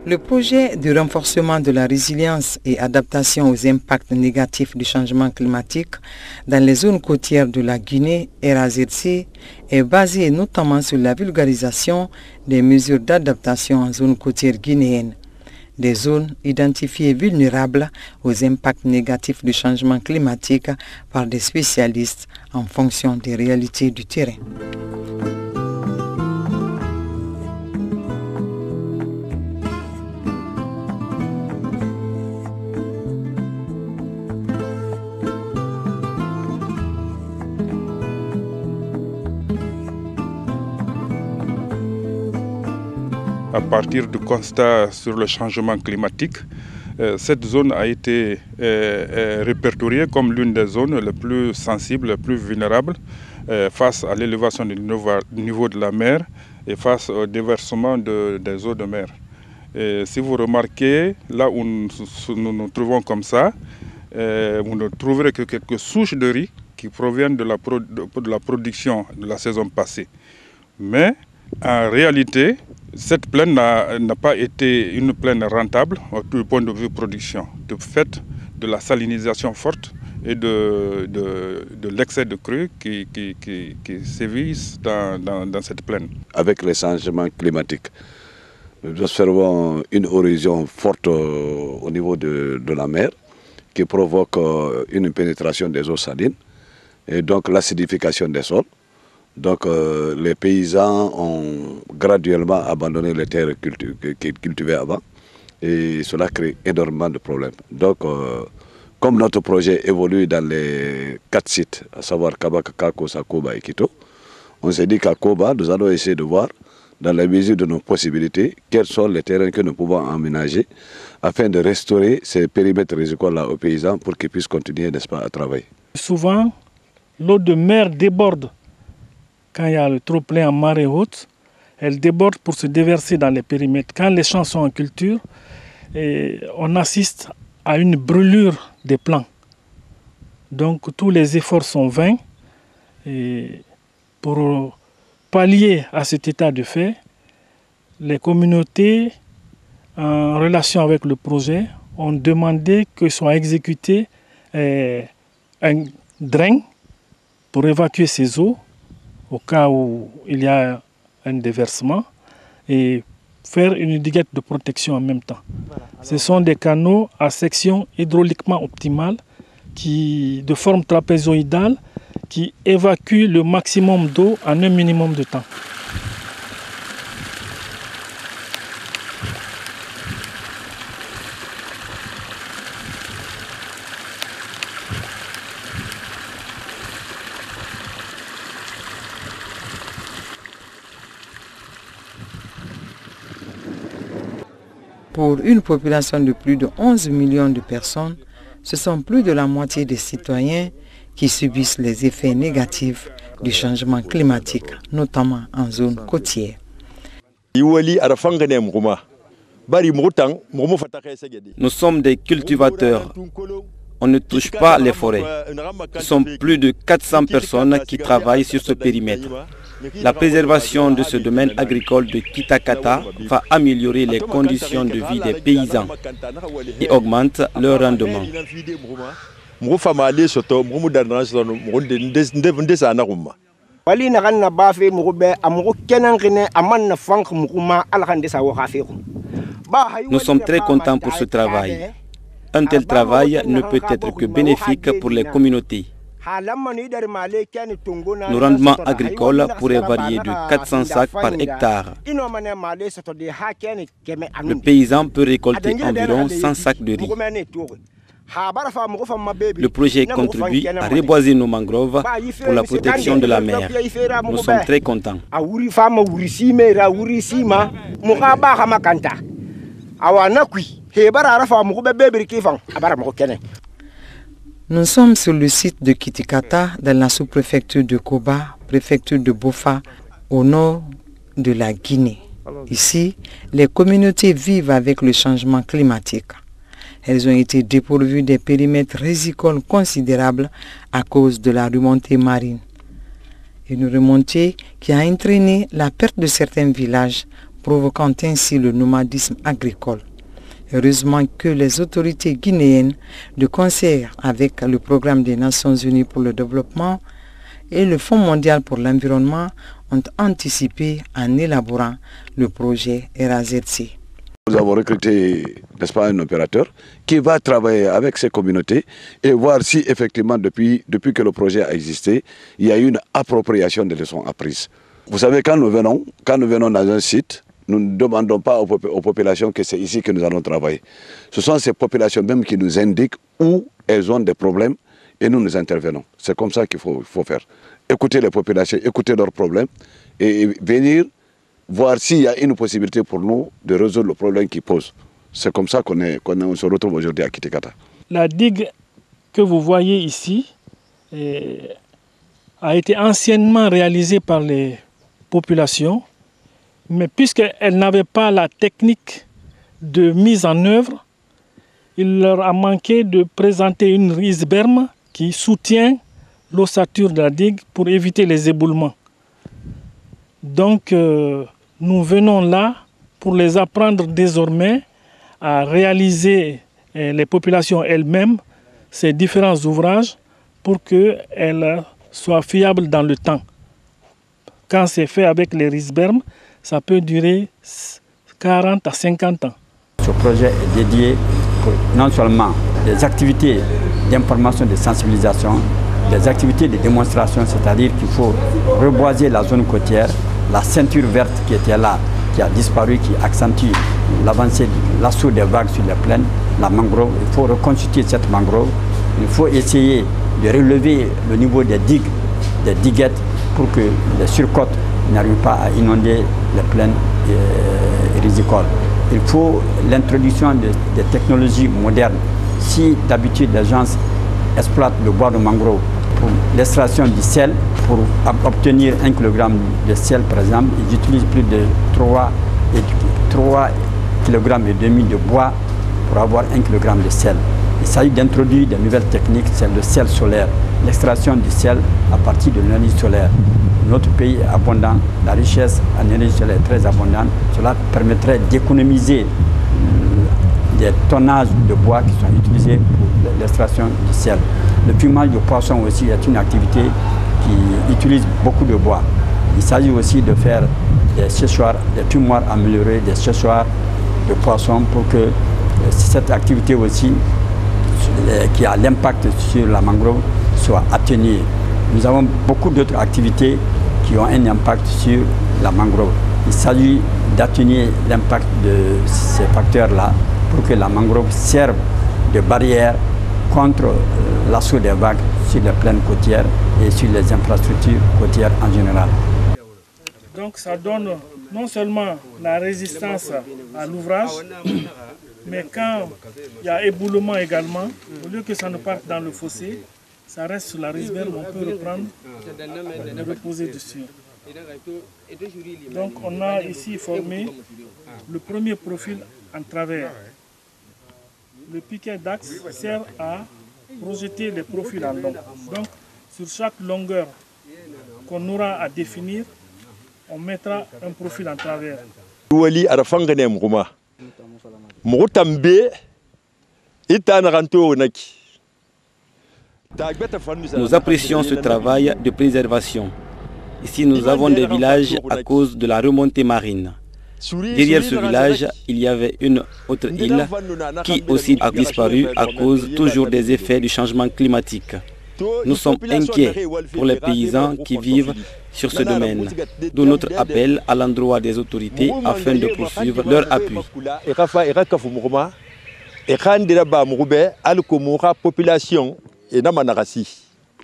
Le projet de renforcement de la résilience et adaptation aux impacts négatifs du changement climatique dans les zones côtières de la Guinée, RAZC, est basé notamment sur la vulgarisation des mesures d'adaptation en zone côtière guinéenne, des zones identifiées vulnérables aux impacts négatifs du changement climatique par des spécialistes en fonction des réalités du terrain. À partir du constat sur le changement climatique, cette zone a été répertoriée comme l'une des zones les plus sensibles, les plus vulnérables face à l'élévation du niveau de la mer et face au déversement des eaux de mer. Et si vous remarquez, là où nous nous trouvons comme ça, vous ne trouverez que quelques souches de riz qui proviennent de la production de la saison passée. Mais en réalité, cette plaine n'a pas été une plaine rentable du point de vue production, du fait de la salinisation forte et de l'excès de crues qui sévissent dans cette plaine. Avec les changements climatiques, nous observons une érosion forte au niveau de la mer qui provoque une pénétration des eaux salines et donc l'acidification des sols. Donc les paysans ont graduellement abandonné les terres qu'ils cultivaient avant et cela crée énormément de problèmes. Donc comme notre projet évolue dans les 4 sites, à savoir Kabaka, Kakosa, Koba et Kito, on s'est dit qu'à Koba, nous allons essayer de voir dans la mesure de nos possibilités quels sont les terrains que nous pouvons aménager afin de restaurer ces périmètres rizicoles-là aux paysans pour qu'ils puissent continuer, n'est-ce pas, à travailler. Souvent, l'eau de mer déborde. Quand il y a le trop-plein en marée haute, elle déborde pour se déverser dans les périmètres. Quand les champs sont en culture, on assiste à une brûlure des plants. Donc tous les efforts sont vains. Et pour pallier à cet état de fait, les communautés, en relation avec le projet, ont demandé que soit exécuté un drain pour évacuer ces eaux au cas où il y a un déversement et faire une diguette de protection en même temps. Voilà. Ce sont des canaux à section hydrauliquement optimale de forme trapézoïdale qui évacuent le maximum d'eau en un minimum de temps. Pour une population de plus de 11 millions de personnes, ce sont plus de la moitié des citoyens qui subissent les effets négatifs du changement climatique, notamment en zone côtière. Nous sommes des cultivateurs. On ne touche pas les forêts. Ce sont plus de 400 personnes qui travaillent sur ce périmètre. La préservation de ce domaine agricole de Kitakata va améliorer les conditions de vie des paysans et augmente leur rendement. Nous sommes très contents pour ce travail. Un tel travail ne peut être que bénéfique pour les communautés. Nos rendements agricoles pourraient varier de 400 sacs par hectare. Le paysan peut récolter environ 100 sacs de riz. Le projet contribue à reboiser nos mangroves pour la protection de la mer. Nous sommes très contents. Nous sommes sur le site de Kitikata, dans la sous-préfecture de Koba, préfecture de Bofa, au nord de la Guinée. Ici, les communautés vivent avec le changement climatique. Elles ont été dépourvues des périmètres rizicoles considérables à cause de la remontée marine. Une remontée qui a entraîné la perte de certains villages provoquant ainsi le nomadisme agricole. Heureusement que les autorités guinéennes, de concert avec le Programme des Nations Unies pour le développement et le Fonds mondial pour l'environnement, ont anticipé en élaborant le projet ERAZC. Nous avons recruté, n'est-ce pas, un opérateur qui va travailler avec ces communautés et voir si effectivement depuis que le projet a existé, il y a eu une appropriation des leçons apprises. Vous savez, quand nous venons dans un site, nous ne demandons pas aux populations que c'est ici que nous allons travailler. Ce sont ces populations même qui nous indiquent où elles ont des problèmes et nous intervenons. C'est comme ça qu'il faut faire. Écouter les populations, écouter leurs problèmes et venir voir s'il y a une possibilité pour nous de résoudre le problème qu'ils posent. C'est comme ça qu'on se retrouve aujourd'hui à Kitikata. La digue que vous voyez ici a été anciennement réalisée par les populations, mais puisqu'elles n'avaient pas la technique de mise en œuvre, il leur a manqué de présenter une riz-berme qui soutient l'ossature de la digue pour éviter les éboulements. Donc, nous venons là pour les apprendre désormais à réaliser les populations elles-mêmes ces différents ouvrages pour qu'elles soient fiables dans le temps. Quand c'est fait avec les riz-bermes, ça peut durer 40 à 50 ans. Ce projet est dédié pour non seulement des activités d'information, de sensibilisation, des activités de démonstration, c'est-à-dire qu'il faut reboiser la zone côtière, la ceinture verte qui était là, qui a disparu, qui accentue l'avancée, l'assaut des vagues sur les plaines, la mangrove. Il faut reconstituer cette mangrove. Il faut essayer de relever le niveau des digues, des diguettes, pour que les surcotes n'arrivent pas à inonder les plaines rizicoles. Il faut l'introduction des technologies modernes. Si d'habitude les gens exploitent le bois de mangrove pour l'extraction du sel, pour obtenir 1 kg de sel par exemple, ils utilisent plus de 3,5 kg de bois pour avoir 1 kg de sel. Il s'agit d'introduire de nouvelles techniques, c'est le sel solaire, l'extraction du sel à partir de l'énergie solaire. Notre pays est abondant, la richesse en énergie solaire est très abondante. Cela permettrait d'économiser des tonnages de bois qui sont utilisés pour l'extraction du sel. Le fumage de poisson aussi est une activité qui utilise beaucoup de bois. Il s'agit aussi de faire des séchoirs, des fumoirs améliorés, des séchoirs de poissons pour que cette activité aussi qui a l'impact sur la mangrove soit atténuée. Nous avons beaucoup d'autres activités qui ont un impact sur la mangrove. Il s'agit d'atténuer l'impact de ces facteurs-là pour que la mangrove serve de barrière contre l'assaut des vagues sur les plaines côtières et sur les infrastructures côtières en général. Donc ça donne non seulement la résistance à l'ouvrage, mais quand il y a éboulement également, au lieu que ça ne parte dans le fossé, ça reste sur la riz-berme, on peut reprendre et reposer dessus. Donc on a ici formé le premier profil en travers. Le piquet d'axe sert à projeter les profils en long. Donc sur chaque longueur qu'on aura à définir, on mettra un profil en travers. Nous apprécions ce travail de préservation. Ici, nous avons des villages à cause de la remontée marine. Derrière ce village, il y avait une autre île qui aussi a disparu à cause toujours des effets du changement climatique. Nous sommes inquiets pour les paysans qui vivent sur ce domaine, d'où notre appel à l'endroit des autorités afin de poursuivre leur appui.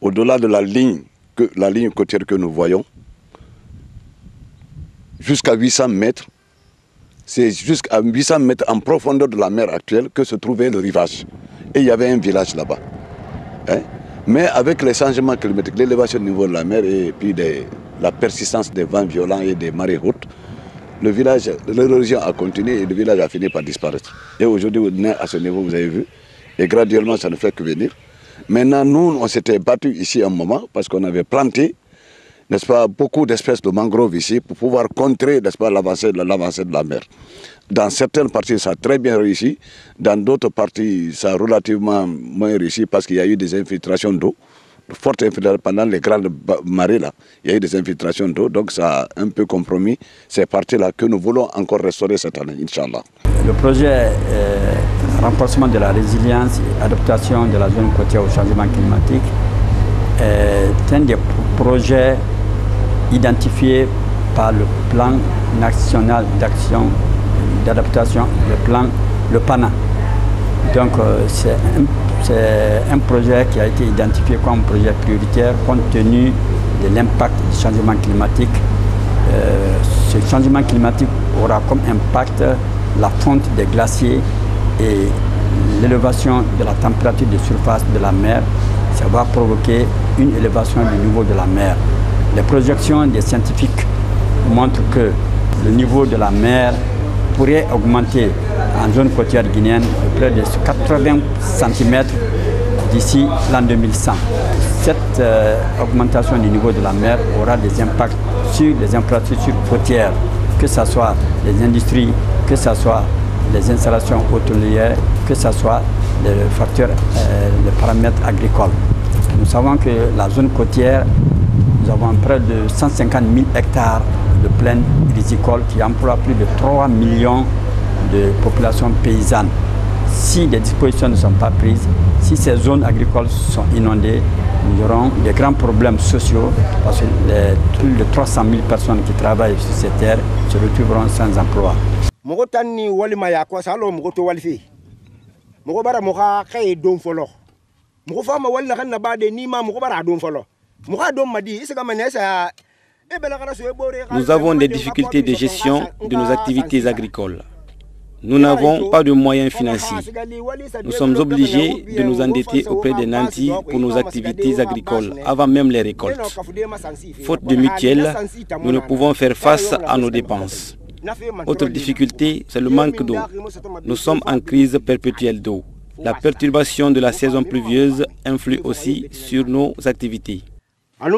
Au-delà de la ligne côtière que nous voyons, jusqu'à 800 mètres, c'est jusqu'à 800 mètres en profondeur de la mer actuelle que se trouvait le rivage. Et il y avait un village là-bas. Hein? Mais avec les changements climatiques, l'élévation du niveau de la mer et puis la persistance des vents violents et des marées hautes, l'érosion a continué et le village a fini par disparaître. Et aujourd'hui, on est à ce niveau, vous avez vu, et graduellement, ça ne fait que venir. Maintenant, nous, on s'était battus ici un moment parce qu'on avait planté n'est-ce pas, beaucoup d'espèces de mangroves ici pour pouvoir contrer, n'est-ce pas, l'avancée de la mer. Dans certaines parties, ça a très bien réussi. Dans d'autres parties, ça a relativement moins réussi parce qu'il y a eu des infiltrations d'eau. Forte infiltration pendant les grandes marées là, il y a eu des infiltrations d'eau, donc ça a un peu compromis ces parties-là que nous voulons encore restaurer cette année, Inch'Allah. Le projet renforcement de la résilience et adaptation de la zone côtière au changement climatique est un des projets identifiés par le plan national d'action d'adaptation, le PANA. Donc c'est un projet qui a été identifié comme projet prioritaire compte tenu de l'impact du changement climatique. Ce changement climatique aura comme impact la fonte des glaciers et l'élévation de la température de surface de la mer. Ça va provoquer une élévation du niveau de la mer. Les projections des scientifiques montrent que le niveau de la mer pourrait augmenter en zone côtière guinéenne de près de 80 cm d'ici l'an 2100. Cette augmentation du niveau de la mer aura des impacts sur les infrastructures côtières, que ce soit les industries, que ce soit les installations hôtelières, que ce soit les facteurs, les paramètres agricoles. Nous savons que la zone côtière, nous avons près de 150 000 hectares de plaine risicole qui emploie plus de 3 millions de populations paysannes. Si des dispositions ne sont pas prises, si ces zones agricoles sont inondées, nous aurons des grands problèmes sociaux parce que plus de 300 000 personnes qui travaillent sur ces terres se retrouveront sans emploi. Nous avons des difficultés de gestion de nos activités agricoles. Nous n'avons pas de moyens financiers. Nous sommes obligés de nous endetter auprès des nantis pour nos activités agricoles avant même les récoltes. Faute de mutuelles, nous ne pouvons faire face à nos dépenses. Autre difficulté, c'est le manque d'eau. Nous sommes en crise perpétuelle d'eau. La perturbation de la saison pluvieuse influe aussi sur nos activités. En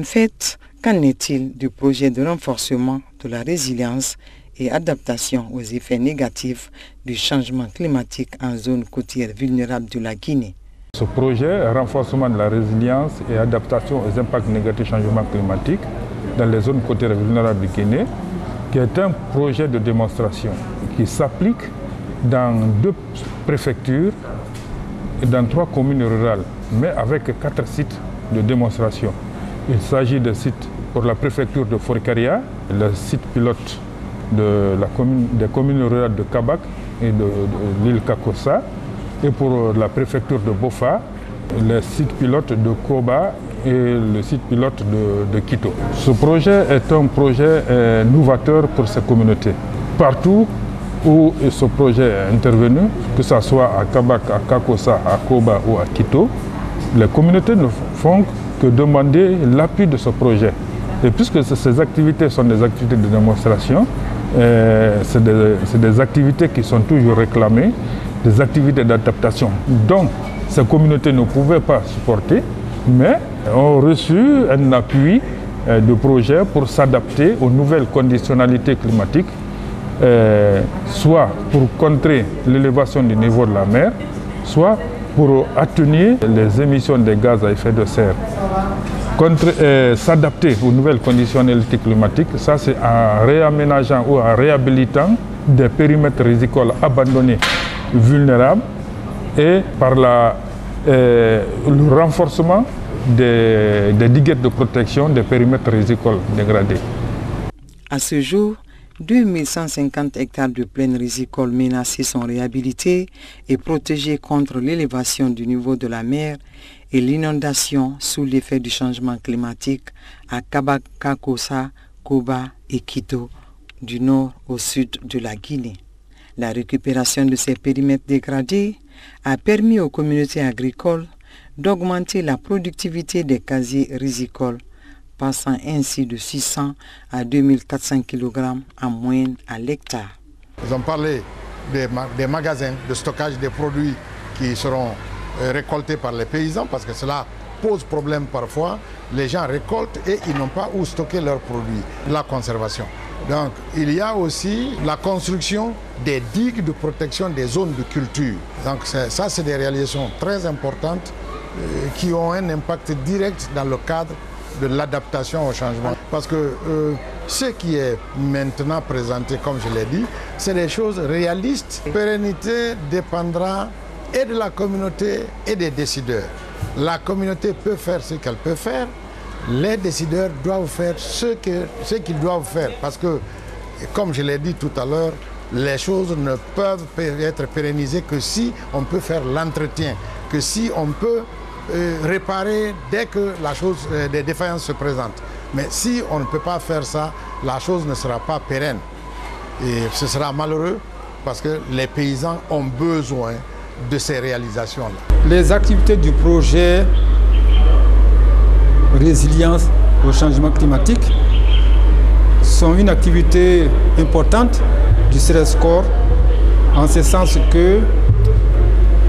fait, qu'en est-il du projet de renforcement de la résilience et adaptation aux effets négatifs du changement climatique en zone côtière vulnérable de la Guinée? Ce projet, renforcement de la résilience et adaptation aux impacts négatifs du changement climatique dans les zones côtières vulnérables de Guinée, qui est un projet de démonstration qui s'applique dans 2 préfectures et dans 3 communes rurales, mais avec 4 sites de démonstration. Il s'agit de sites pour la préfecture de Forcaria, le site pilote des communes rurales de Kabak et de l'île Kakossa, et pour la préfecture de Bofa, le site pilote de Koba et le site pilote de Quito. Ce projet est un projet novateur pour ces communautés. Partout où ce projet est intervenu, que ce soit à Kabak, à Kakossa, à Koba ou à Quito, les communautés ne font que demander l'appui de ce projet. Et puisque ces activités sont des activités de démonstration, c'est des activités qui sont toujours réclamées, des activités d'adaptation. Donc, ces communautés ne pouvaient pas supporter, mais ont reçu un appui de projet pour s'adapter aux nouvelles conditionnalités climatiques, soit pour contrer l'élévation du niveau de la mer, soit pour atténuer les émissions de gaz à effet de serre. S'adapter aux nouvelles conditionnalités climatiques, ça c'est en réaménageant ou en réhabilitant des périmètres rizicoles abandonnés, vulnérables, et par le renforcement des diguettes de protection des périmètres rizicoles dégradés. À ce jour, 2150 hectares de plaines rizicoles menacées sont réhabilités et protégés contre l'élévation du niveau de la mer et l'inondation sous l'effet du changement climatique à Kabak, Kakossa, Koba et Quito, du nord au sud de la Guinée. La récupération de ces périmètres dégradés a permis aux communautés agricoles d'augmenter la productivité des casiers rizicoles passant ainsi de 600 à 2400 kg en moyenne à l'hectare. Ils ont parlé des magasins de stockage des produits qui seront récoltés par les paysans, parce que cela pose problème parfois. Les gens récoltent et ils n'ont pas où stocker leurs produits. La conservation. Donc il y a aussi la construction des digues de protection des zones de culture. Donc ça, c'est des réalisations très importantes qui ont un impact direct dans le cadre de l'adaptation au changement. Parce que ce qui est maintenant présenté, comme je l'ai dit, c'est des choses réalistes. La pérennité dépendra et de la communauté et des décideurs. La communauté peut faire ce qu'elle peut faire. Les décideurs doivent faire ce qu'ils doivent faire. Parce que, comme je l'ai dit tout à l'heure, les choses ne peuvent être pérennisées que si on peut faire l'entretien, que si on peut réparer dès que des défaillances se présentent. Mais si on ne peut pas faire ça, la chose ne sera pas pérenne. Et ce sera malheureux parce que les paysans ont besoin de ces réalisations-là. Les activités du projet Résilience au changement climatique sont une activité importante du CRESCOR, en ce sens que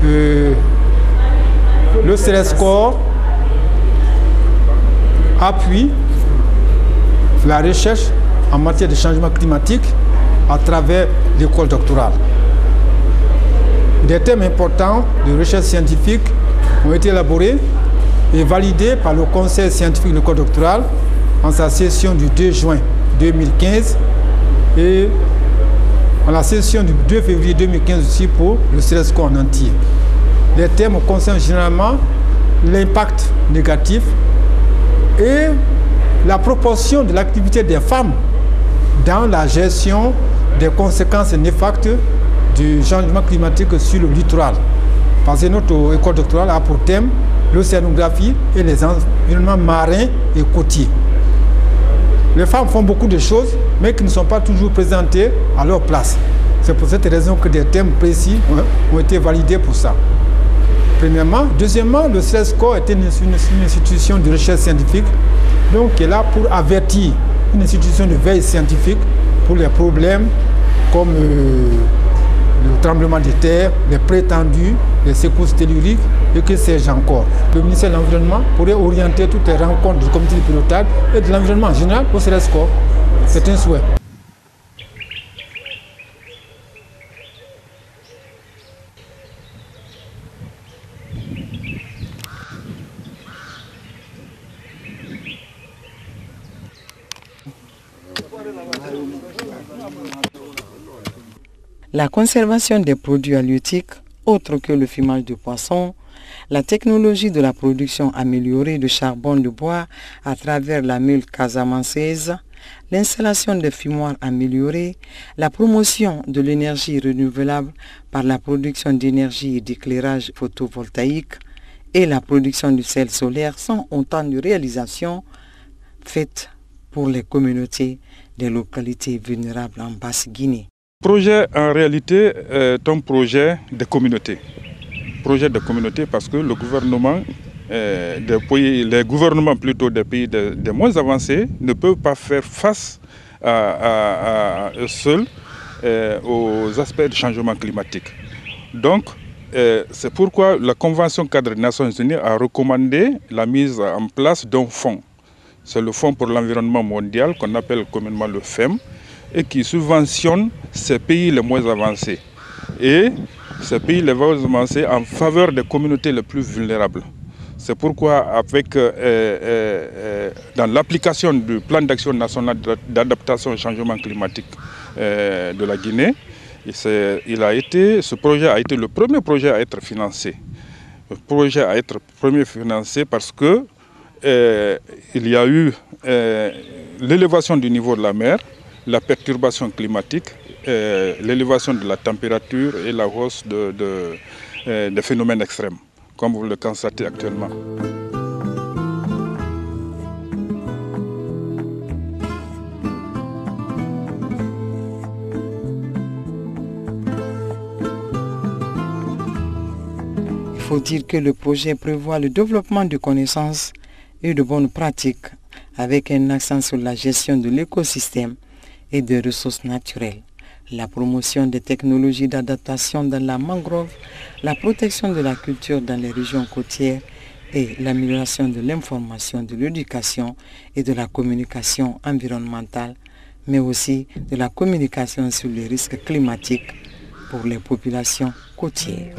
le CRESCOR appuie la recherche en matière de changement climatique à travers l'école doctorale. Des thèmes importants de recherche scientifique ont été élaborés et validés par le Conseil scientifique de l'école doctorale en sa session du 2 juin 2015 et en la session du 2 février 2015 aussi pour le CRESCOR en entier. Les thèmes concernent généralement l'impact négatif et la proportion de l'activité des femmes dans la gestion des conséquences néfastes du changement climatique sur le littoral. Parce que notre école doctorale a pour thème l'océanographie et les environnements marins et côtiers. Les femmes font beaucoup de choses, mais qui ne sont pas toujours présentées à leur place. C'est pour cette raison que des thèmes précis ont été validés pour ça. Premièrement. Deuxièmement, le CRESCOR est une institution de recherche scientifique, donc qui est là pour avertir, une institution de veille scientifique pour les problèmes comme le tremblement de terre, les prétendus, les secousses telluriques et que sais-je encore. Le ministère de l'Environnement pourrait orienter toutes les rencontres du comité de pilotage et de l'environnement en général au CRESCOR. C'est un souhait. La conservation des produits halieutiques, autres que le fumage de poisson, la technologie de la production améliorée de charbon de bois à travers la mule casamançaise, l'installation de fumoirs améliorés, la promotion de l'énergie renouvelable par la production d'énergie et d'éclairage photovoltaïque et la production du sel solaire sont autant de réalisations faites pour les communautés des localités vulnérables en Basse-Guinée. Le projet, en réalité, est un projet de communauté. Projet de communauté parce que le gouvernement, les gouvernements plutôt des pays des moins avancés ne peuvent pas faire face à eux seuls aux aspects du changement climatique. Donc, c'est pourquoi la Convention cadre des Nations Unies a recommandé la mise en place d'un fonds. C'est le Fonds pour l'environnement mondial qu'on appelle communément le FEM et qui subventionne ces pays les moins avancés. Et ces pays les moins avancés en faveur des communautés les plus vulnérables. C'est pourquoi dans l'application du plan d'action national d'adaptation au changement climatique de la Guinée, ce projet a été le premier projet à être financé. Le projet a été premier financé parce que il y a eu l'élévation du niveau de la mer, la perturbation climatique, l'élévation de la température et la hausse des phénomènes extrêmes, comme vous le constatez actuellement. Il faut dire que le projet prévoit le développement de connaissances et de bonnes pratiques avec un accent sur la gestion de l'écosystème et des ressources naturelles, la promotion des technologies d'adaptation dans la mangrove, la protection de la culture dans les régions côtières et l'amélioration de l'information, de l'éducation et de la communication environnementale, mais aussi de la communication sur les risques climatiques pour les populations côtières.